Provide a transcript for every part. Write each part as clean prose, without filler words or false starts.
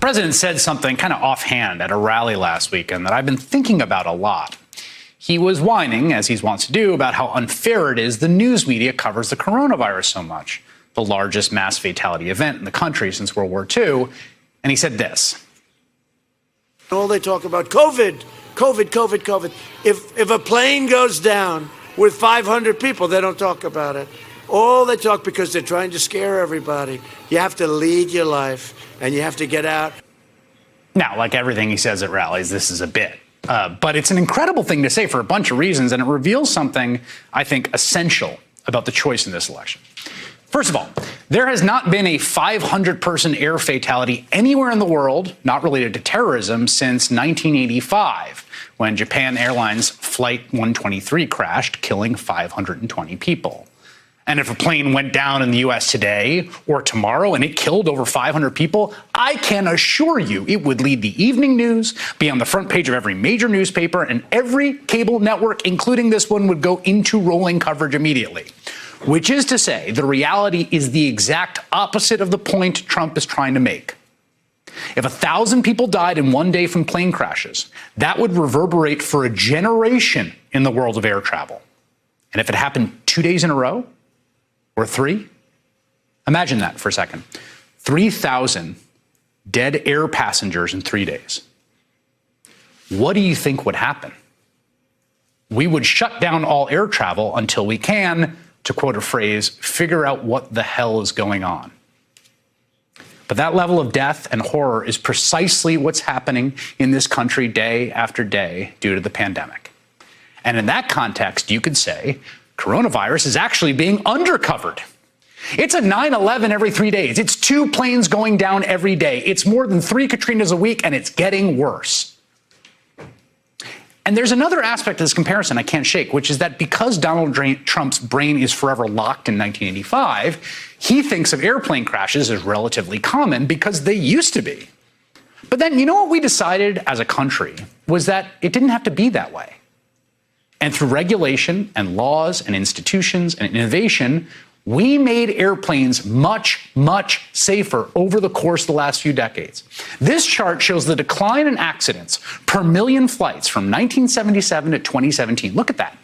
president said something kind of offhand at a rally last weekend that I've been thinking about a lot. He was whining, as he wants to do, about how unfair it is the news media covers the coronavirus so much, the largest mass fatality event in the country since World War II. And he said this. All they talk about, COVID, COVID, COVID, COVID. If a plane goes down with 500 people, they don't talk about it. All they talk because they're trying to scare everybody. You have to lead your life, and you have to get out. Now, like everything he says at rallies, this is a bit. But it's an incredible thing to say for a bunch of reasons, and it reveals something, I think, essential about the choice in this election. First of all, there has not been a 500-person air fatality anywhere in the world, not related to terrorism, since 1985, when Japan Airlines Flight 123 crashed, killing 520 people. And if a plane went down in the U.S. today or tomorrow and it killed over 500 people, I can assure you it would lead the evening news, be on the front page of every major newspaper, and every cable network, including this one, would go into rolling coverage immediately. Which is to say, the reality is the exact opposite of the point Trump is trying to make. If 1,000 people died in one day from plane crashes, that would reverberate for a generation in the world of air travel. And if it happened 2 days in a row, or 3? Imagine that for a second. 3,000 dead air passengers in 3 days. What do you think would happen? We would shut down all air travel until we can, to quote a phrase, figure out what the hell is going on. But that level of death and horror is precisely what's happening in this country day after day due to the pandemic. And in that context, you could say coronavirus is actually being undercovered. It's a 9/11 every 3 days. It's 2 planes going down every day. It's more than 3 Katrinas a week, and it's getting worse. And there's another aspect of this comparison I can't shake, which is that because Donald Trump's brain is forever locked in 1985, he thinks of airplane crashes as relatively common because they used to be. But then, you know what we decided as a country was that it didn't have to be that way. And through regulation and laws and institutions and innovation, we made airplanes much, much safer over the course of the last few decades. This chart shows the decline in accidents per million flights from 1977 to 2017. Look at that.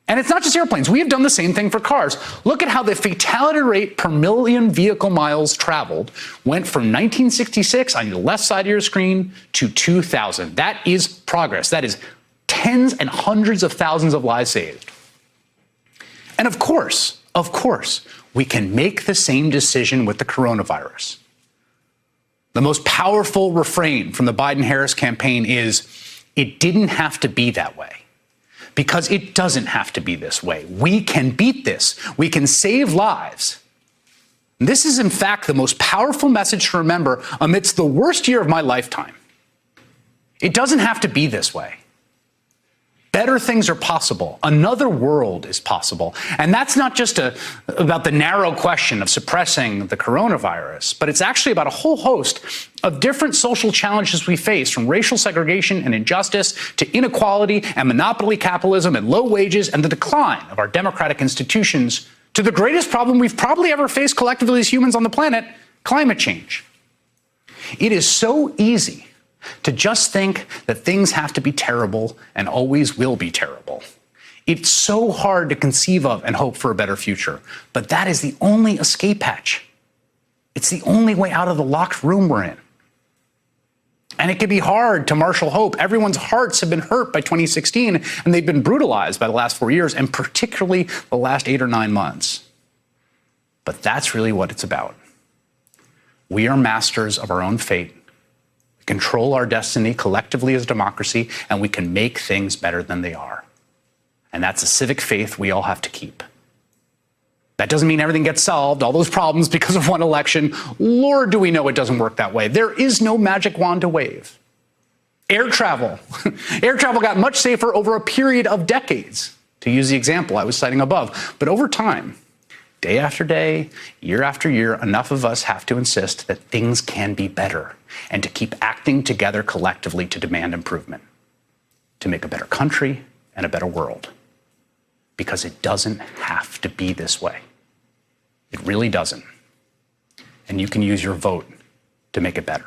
And it's not just airplanes. We have done the same thing for cars. Look at how the fatality rate per million vehicle miles traveled went from 1966 on your left side of your screen to 2000. That is progress. That is tens and hundreds of thousands of lives saved. And of course, we can make the same decision with the coronavirus. The most powerful refrain from the Biden-Harris campaign is, it didn't have to be that way. Because it doesn't have to be this way. We can beat this. We can save lives. This is, in fact, the most powerful message to remember amidst the worst year of my lifetime. It doesn't have to be this way. Better things are possible. Another world is possible. And that's not just about the narrow question of suppressing the coronavirus, but it's actually about a whole host of different social challenges we face, from racial segregation and injustice to inequality and monopoly capitalism and low wages and the decline of our democratic institutions, to the greatest problem we've probably ever faced collectively as humans on the planet, climate change. It is so easy to just think that things have to be terrible and always will be terrible. It's so hard to conceive of and hope for a better future, but that is the only escape hatch. It's the only way out of the locked room we're in. And it can be hard to marshal hope. Everyone's hearts have been hurt by 2016, and they've been brutalized by the last 4 years, and particularly the last 8 or 9 months. But that's really what it's about. We are masters of our own fate, control our destiny collectively as a democracy, and we can make things better than they are. And that's a civic faith we all have to keep. That doesn't mean everything gets solved, all those problems because of one election. Lord, do we know it doesn't work that way. There is no magic wand to wave. Air travel got much safer over a period of decades, to use the example I was citing above. But over time, day after day, year after year, enough of us have to insist that things can be better and to keep acting together collectively to demand improvement, to make a better country and a better world. Because it doesn't have to be this way. It really doesn't. And you can use your vote to make it better.